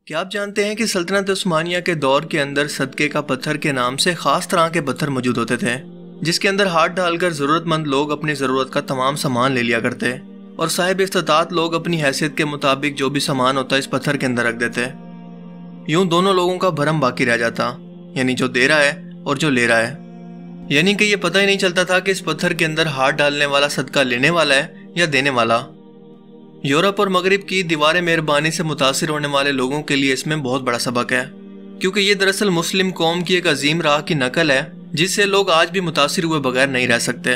क्या आप जानते हैं कि सल्तनत उस्मानिया के दौर के अंदर सदके का पत्थर के नाम से खास तरह के पत्थर मौजूद होते थे, जिसके अंदर हाथ डालकर जरूरतमंद लोग अपनी जरूरत का तमाम सामान ले लिया करते और साहिब इस्तात लोग अपनी हैसियत के मुताबिक जो भी सामान होता इस पत्थर के अंदर रख देते। यूं दोनों लोगों का भरम बाकी रह जाता, यानी जो दे रहा है और जो ले रहा है। यानी कि ये पता ही नहीं चलता था कि इस पत्थर के अंदर हाथ डालने वाला सदका लेने वाला है या देने वाला। यूरोप और मगरिब की दीवार मेहरबानी से मुतासिर होने वाले लोगों के लिए इसमें बहुत बड़ा सबक है, क्योंकि ये दरअसल मुस्लिम कौम की एक अजीम राह की नकल है जिससे लोग आज भी मुतासिर हुए बगैर नहीं रह सकते।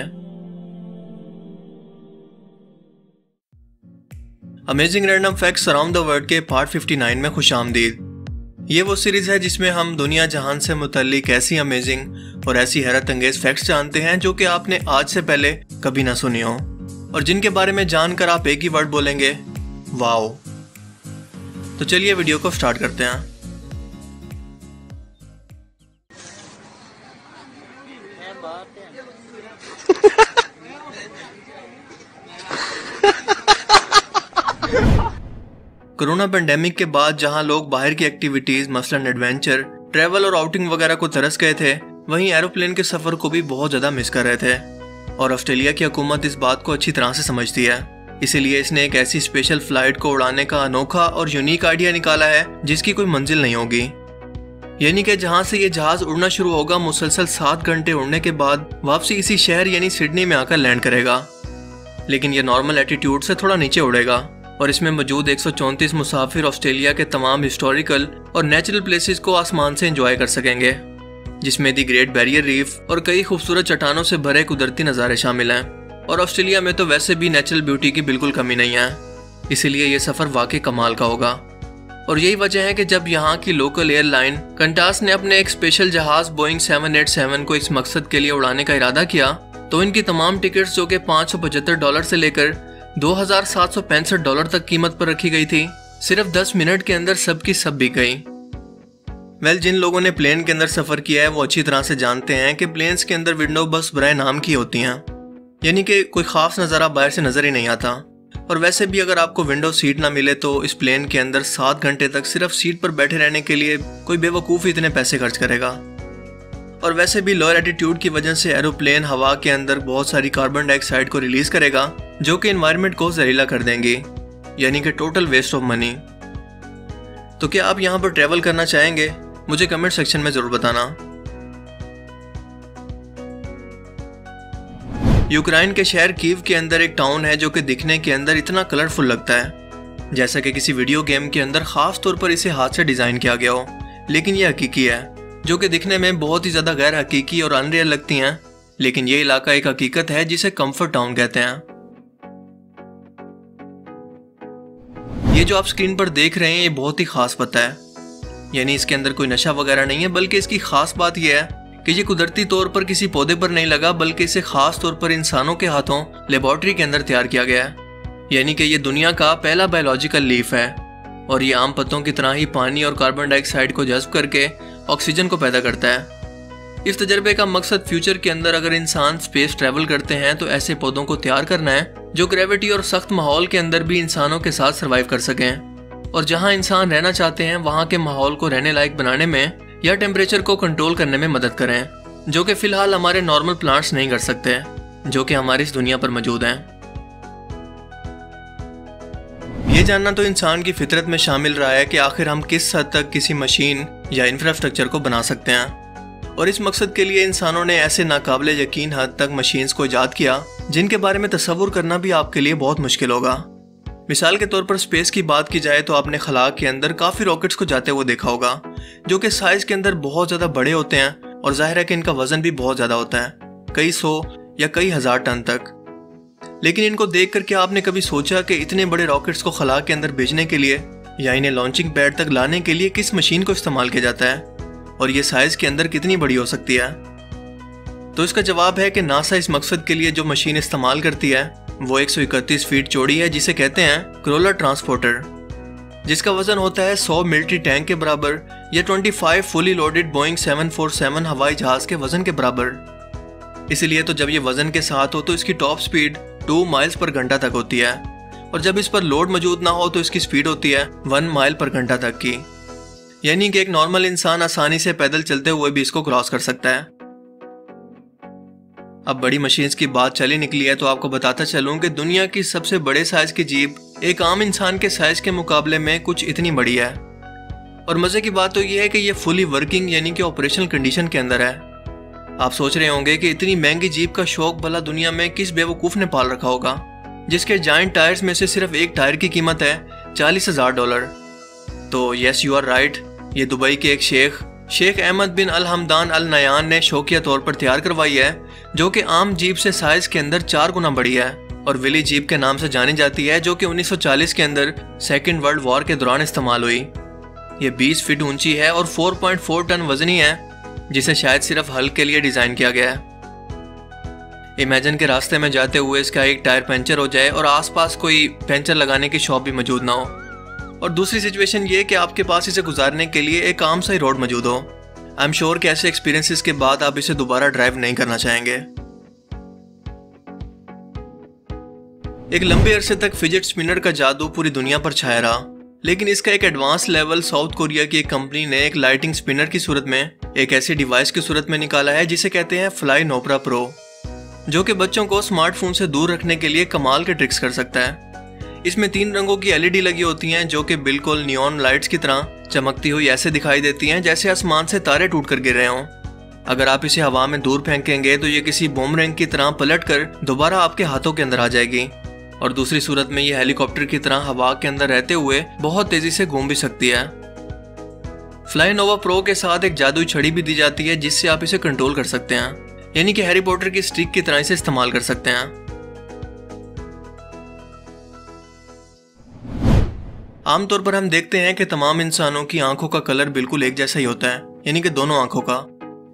Amazing random facts around the world के पार्ट 59 में खुशामदीद। ये वो सीरीज है जिसमें हम दुनिया जहान से मुतल्लिक ऐसी अमेजिंग और ऐसी हैरत अंगेज फैक्ट्स जानते हैं जो कि आपने आज से पहले कभी ना सुनी हो और जिनके बारे में जानकर आप एक ही वर्ड बोलेंगे, वाओ। तो चलिए वीडियो को स्टार्ट करते हैं। कोरोना पेंडेमिक के बाद जहां लोग बाहर की एक्टिविटीज मसलन एडवेंचर, ट्रैवल और आउटिंग वगैरह को तरस गए थे, वहीं एरोप्लेन के सफर को भी बहुत ज्यादा मिस कर रहे थे। और ऑस्ट्रेलिया की हुकूमत इस बात को अच्छी तरह से समझती है, इसीलिए इसने एक ऐसी स्पेशल फ्लाइट को उड़ाने का अनोखा और यूनिक आइडिया निकाला है जिसकी कोई मंजिल नहीं होगी। यानी कि जहां से ये जहाज उड़ना शुरू होगा, मुसलसल 7 घंटे उड़ने के बाद वापसी इसी शहर यानी सिडनी में आकर लैंड करेगा। लेकिन ये नॉर्मल एटीट्यूड से थोड़ा नीचे उड़ेगा और इसमें मौजूद 134 मुसाफिर ऑस्ट्रेलिया के तमाम हिस्टोरिकल और नेचुरल प्लेसेस को आसमान से एंजॉय कर सकेंगे, जिसमें दी ग्रेट बैरियर रीफ और कई खूबसूरत चट्टानों से भरे कुदरती नज़ारे शामिल हैं। और ऑस्ट्रेलिया में तो वैसे भी नेचुरल ब्यूटी की बिल्कुल कमी नहीं है, इसीलिए ये सफ़र वाकई कमाल का होगा। और यही वजह है कि जब यहाँ की लोकल एयरलाइन कंटास ने अपने एक स्पेशल जहाज बोइंग 787 को इस मकसद के लिए उड़ाने का इरादा किया, तो इनकी तमाम टिकट्स जो कि $575 से लेकर $2,765 तक कीमत पर रखी गई थी, सिर्फ 10 मिनट के अंदर सबकी सब बिक गई। जिन लोगों ने प्लेन के अंदर सफर किया है वो अच्छी तरह से जानते हैं कि प्लेन्स के अंदर विंडो बस बराए नाम की होती हैं, यानी कि कोई खास नज़ारा बाहर से नजर ही नहीं आता। और वैसे भी अगर आपको विंडो सीट ना मिले तो इस प्लेन के अंदर 7 घंटे तक सिर्फ सीट पर बैठे रहने के लिए कोई बेवकूफ़ इतने पैसे खर्च करेगा। और वैसे भी लोअर एटीट्यूड की वजह से एरोप्लेन हवा के अंदर बहुत सारी कार्बन डाइऑक्साइड को रिलीज करेगा जो कि एनवायरनमेंट को जहरीला कर देंगी, यानी कि टोटल वेस्ट ऑफ मनी। तो क्या आप यहाँ पर ट्रैवल करना चाहेंगे? मुझे कमेंट सेक्शन में जरूर बताना। यूक्रेन के शहर कीव के अंदर एक टाउन है जो कि दिखने के अंदर इतना कलरफुल लगता है जैसा कि किसी वीडियो गेम के अंदर खास तौर पर इसे हाथ से डिजाइन किया गया हो, लेकिन ये हकीकी है, जो कि दिखने में बहुत ही ज्यादा गैर हकीकी और अनरियल लगती हैं। लेकिन ये इलाका एक हकीकत है जिसे कंफर्ट टाउन कहते हैं। ये जो आप स्क्रीन पर देख रहे हैं ये बहुत ही खास पता है, यानी इसके अंदर कोई नशा वगैरह नहीं है, बल्कि इसकी खास बात यह है कि ये कुदरती तौर पर किसी पौधे पर नहीं लगा, बल्कि इसे खास तौर पर इंसानों के हाथों लेबोरेटरी के अंदर तैयार किया गया है। यानी कि ये दुनिया का पहला बायोलॉजिकल लीफ है और ये आम पत्तों की तरह ही पानी और कार्बन डाइऑक्साइड को जज्ब करके ऑक्सीजन को पैदा करता है। इस तजर्बे का मकसद फ्यूचर के अंदर अगर इंसान स्पेस ट्रैवल करते हैं तो ऐसे पौधों को तैयार करना है जो ग्रेविटी और सख्त माहौल के अंदर भी इंसानों के साथ सर्वाइव कर सकें, और जहां इंसान रहना चाहते हैं वहां के माहौल को रहने लायक बनाने में या टेम्परेचर को कंट्रोल करने में मदद करें, जो कि फिलहाल हमारे नॉर्मल प्लांट्स नहीं कर सकते, जो कि हमारी इस दुनिया पर मौजूद हैं। ये जानना तो इंसान की फितरत में शामिल रहा है कि आखिर हम किस हद तक किसी मशीन या इंफ्रास्ट्रक्चर को बना सकते हैं, और इस मकसद के लिए इंसानों ने ऐसे नाकाबिले यकीन हद तक मशीन्स को इजाद किया जिनके बारे में तसव्वुर करना भी आपके लिए बहुत मुश्किल होगा। मिसाल के तौर पर स्पेस की बात की जाए तो आपने खला के अंदर काफ़ी रॉकेट्स को जाते हुए देखा होगा, जो कि साइज के अंदर बहुत ज़्यादा बड़े होते हैं और जाहिर है कि इनका वजन भी बहुत ज़्यादा होता है, कई 100 या कई हज़ार टन तक। लेकिन इनको देखकर क्या आपने कभी सोचा कि इतने बड़े रॉकेट्स को खला के अंदर भेजने के लिए या इन्हें लॉन्चिंग पैड तक लाने के लिए किस मशीन को इस्तेमाल किया जाता है और ये साइज के अंदर कितनी बड़ी हो सकती है? तो इसका जवाब है कि नासा इस मकसद के लिए जो मशीन इस्तेमाल करती है वो 131 फीट चौड़ी है, जिसे कहते हैं क्रोलर ट्रांसपोर्टर, जिसका वजन होता है 100 मिलिट्री टैंक के बराबर या 25 फुली लोडेड बोइंग 747 हवाई जहाज के वजन के बराबर। इसलिए तो जब ये वजन के साथ हो तो इसकी टॉप स्पीड 2 माइल्स पर घंटा तक होती है, और जब इस पर लोड मौजूद ना हो तो इसकी स्पीड होती है 1 माइल पर घंटा तक की। यानी कि एक नॉर्मल इंसान आसानी से पैदल चलते हुए भी इसको क्रॉस कर सकता है। अब बड़ी मशीन्स की बात चली निकली है तो आपको बताता चलूं कि दुनिया की सबसे बड़े साइज की जीप एक आम इंसान के साइज के मुकाबले में कुछ इतनी बड़ी है। और मजे की बात तो यह है कि ये फुली वर्किंग यानी कि ऑपरेशनल कंडीशन के अंदर है। आप सोच रहे होंगे कि इतनी महंगी जीप का शौक भला दुनिया में किस बेवकूफ ने पाल रखा होगा, जिसके जायंट टायर्स में से सिर्फ एक टायर की कीमत है $40,000। तो यस यू आर राइट, ये दुबई के एक शेख अहमद बिन अल हमदान अल नयान ने शौकिया तौर पर तैयार करवाई है, जो कि आम जीप से साइज के अंदर 4 गुना बड़ी है और विली जीप के नाम से जानी जाती है, जो कि 1940 के अंदर सेकेंड वर्ल्ड वॉर के दौरान इस्तेमाल हुई। ये 20 फीट ऊंची है और 4.4 टन वजनी है, जिसे शायद सिर्फ हल के लिए डिजाइन किया गया है। इमेजिन के रास्ते में जाते हुए इसका एक टायर पंचर हो जाए और आसपास कोई पंचर लगाने की शॉप भी मौजूद ना हो, और दूसरी सिचुएशन ये कि आपके पास इसे गुजारने के लिए एक आम सा ही रोड मौजूद हो। आई एम श्योर कि ऐसे एक्सपीरियंसेस के बाद आप इसे दोबारा ड्राइव नहीं करना चाहेंगे। एक लंबे अरसे तक फिजेट स्पिनर का जादू पूरी दुनिया पर छाया रहा, लेकिन इसका एक एडवांस लेवल साउथ कोरिया की एक कंपनी ने एक लाइटिंग स्पिनर की सूरत में, एक ऐसी डिवाइस की सूरत में निकाला है जिसे कहते हैं फ्लाई नोपरा प्रो, जो कि बच्चों को स्मार्टफोन से दूर रखने के लिए कमाल के ट्रिक्स कर सकता है। इसमें 3 रंगों की LED लगी होती हैं, जो कि बिल्कुल नियॉन लाइट्स की तरह चमकती हुई ऐसे दिखाई देती हैं जैसे आसमान से तारे टूट कर गिर रहे हों। अगर आप इसे हवा में दूर फेंकेंगे तो ये किसी बूमरैंग की तरह पलटकर दोबारा आपके हाथों के अंदर आ जाएगी, और दूसरी सूरत में ये हेलीकॉप्टर की तरह हवा के अंदर रहते हुए बहुत तेजी से घूम भी सकती है। फ्लाई नोवा प्रो के साथ एक जादुई छड़ी भी दी जाती है जिससे आप इसे कंट्रोल कर सकते हैं, यानी कि हैरी पॉटर की स्टिक की तरह इसे इस्तेमाल कर सकते हैं। आमतौर पर हम देखते हैं कि तमाम इंसानों की आंखों का कलर बिल्कुल एक जैसा ही होता है, यानी कि दोनों आंखों का,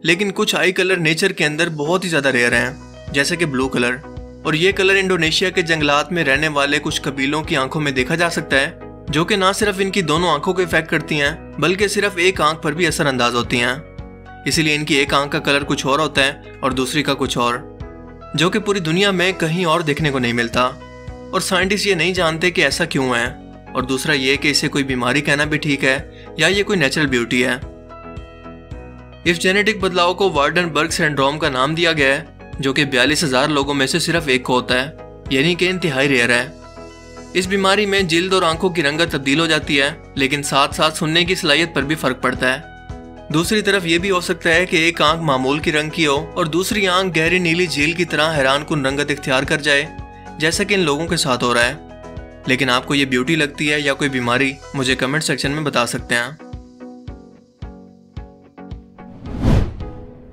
लेकिन कुछ आई कलर नेचर के अंदर बहुत ही ज्यादा रेयर हैं, जैसे कि ब्लू कलर, और ये कलर इंडोनेशिया के जंगलात में रहने वाले कुछ कबीलों की आंखों में देखा जा सकता है, जो कि ना सिर्फ इनकी दोनों आंखों को इफेक्ट करती हैं बल्कि सिर्फ एक आंख पर भी असरअंदाज होती हैं। इसलिए इनकी एक आंख का कलर कुछ और होता है और दूसरी का कुछ और, जो कि पूरी दुनिया में कहीं और देखने को नहीं मिलता, और साइंटिस्ट ये नहीं जानते कि ऐसा क्यों है, और दूसरा ये कि इसे कोई बीमारी कहना भी ठीक है या ये कोई नेचुरल ब्यूटी है। इस जेनेटिक बदलाव को वार्डनबर्ग सिंड्रोम का नाम दिया गया है, जो कि 42,000 लोगों में से सिर्फ एक को होता है, यानी कि इंतहाई रेयर है। इस बीमारी में जिल्द और आंखों की रंगत तब्दील हो जाती है, लेकिन साथ साथ सुनने की सलाहियत पर भी फर्क पड़ता है। दूसरी तरफ ये भी हो सकता है कि एक आंख मामूल की रंग की हो और दूसरी आंख गहरी नीली झील की तरह हैरानकुन रंगत इख्तियार कर जाए, जैसा कि इन लोगों के साथ हो रहा है। लेकिन आपको ये ब्यूटी लगती है या कोई बीमारी, मुझे कमेंट सेक्शन में बता सकते हैं।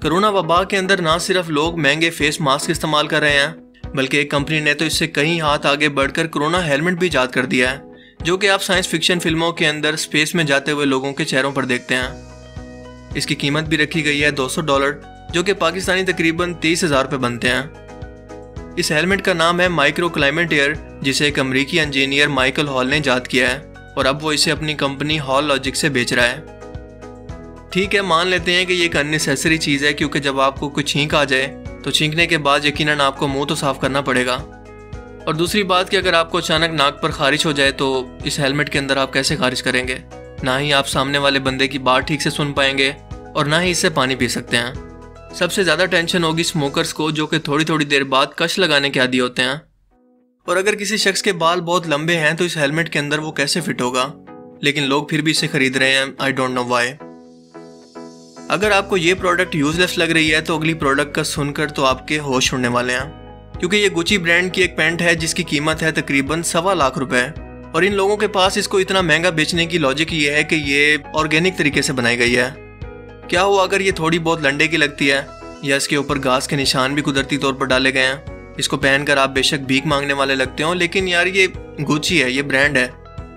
कोरोना वबा के अंदर ना सिर्फ लोग महंगे फेस मास्क इस्तेमाल कर रहे हैं, बल्कि एक कंपनी ने तो इससे कई हाथ आगे बढ़कर कोरोना हेलमेट भी इजाद कर दिया है, जो कि आप साइंस फिक्शन फिल्मों के अंदर स्पेस में जाते हुए लोगों के चेहरों पर देखते हैं। इसकी कीमत भी रखी गई है $200, जो कि पाकिस्तानी तकरीबन 30,000 रुपये बनते हैं। इस हेलमेट का नाम है माइक्रो क्लाइमेट एयर, जिसे एक अमरीकी इंजीनियर माइकल हॉल ने इजाद किया है, और अब वो इसे अपनी कंपनी हॉल लॉजिक से बेच रहा है। ठीक है, मान लेते हैं कि ये एक अननेसेसरी चीज़ है, क्योंकि जब आपको कोई छींक आ जाए तो छींकने के बाद यकीनन आपको मुंह तो साफ करना पड़ेगा, और दूसरी बात कि अगर आपको अचानक नाक पर खारिश हो जाए तो इस हेलमेट के अंदर आप कैसे खारिश करेंगे? ना ही आप सामने वाले बंदे की बात ठीक से सुन पाएंगे और ना ही इससे पानी पी सकते हैं। सबसे ज़्यादा टेंशन होगी स्मोकर्स को, जो कि थोड़ी थोड़ी देर बाद कश लगाने के आदी होते हैं। और अगर किसी शख्स के बाल बहुत लंबे हैं तो इस हेलमेट के अंदर वो कैसे फिट होगा, लेकिन लोग फिर भी इसे खरीद रहे हैं। I don't know why. अगर आपको ये प्रोडक्ट यूजलेस लग रही है तो अगली प्रोडक्ट का सुनकर तो आपके होश उड़ने वाले हैं, क्योंकि ये गुची ब्रांड की एक पैंट है जिसकी कीमत है तकरीबन $1.25 लाख, और इन लोगों के पास इसको इतना महंगा बेचने की लॉजिक ये है कि ये ऑर्गेनिक तरीके से बनाई गई है। क्या हुआ अगर ये थोड़ी बहुत लंडे की लगती है या इसके ऊपर घास के निशान भी कुदरती तौर पर डाले गए हैं? इसको पहनकर आप बेशक भीख मांगने वाले लगते हो, लेकिन यार ये गुची है, ये ब्रांड है।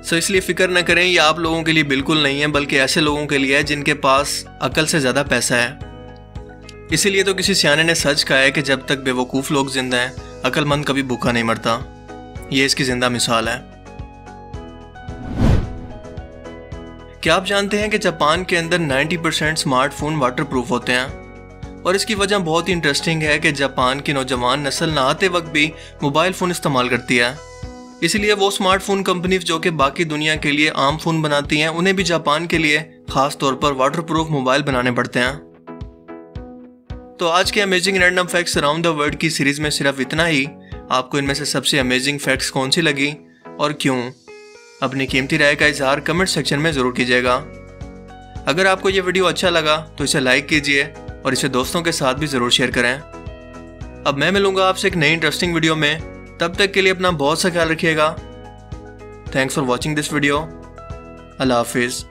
सो इसलिए फिक्र न करें, ये आप लोगों के लिए बिल्कुल नहीं है, बल्कि ऐसे लोगों के लिए है जिनके पास अकल से ज़्यादा पैसा है। इसीलिए तो किसी सियाने ने सच कहा है कि जब तक बेवकूफ़ लोग जिंदा हैं, अक्लमंद कभी भूखा नहीं मरता। ये इसकी जिंदा मिसाल है। क्या आप जानते हैं कि जापान के अंदर 90% स्मार्टफोन वाटरप्रूफ होते हैं? और इसकी वजह बहुत ही इंटरेस्टिंग है कि जापान की नौजवान नस्ल नहाते वक्त भी मोबाइल फ़ोन इस्तेमाल करती है। इसलिए वो स्मार्टफोन कंपनीज जो कि बाकी दुनिया के लिए आम फ़ोन बनाती हैं, उन्हें भी जापान के लिए खास तौर पर वाटरप्रूफ मोबाइल बनाने पड़ते हैं। तो आज के amazing random facts around the world की सीरीज में सिर्फ इतना ही। आपको इनमें से सबसे अमेजिंग फैक्ट्स कौन सी लगी और क्यों? अपनी कीमती राय का इजहार कमेंट सेक्शन में जरूर कीजिएगा। अगर आपको ये वीडियो अच्छा लगा तो इसे लाइक कीजिए और इसे दोस्तों के साथ भी जरूर शेयर करें। अब मैं मिलूंगा आपसे एक नई इंटरेस्टिंग वीडियो में। तब तक के लिए अपना बहुत सा ख्याल रखिएगा। Thanks for watching this video. अल्लाह हाफिज़।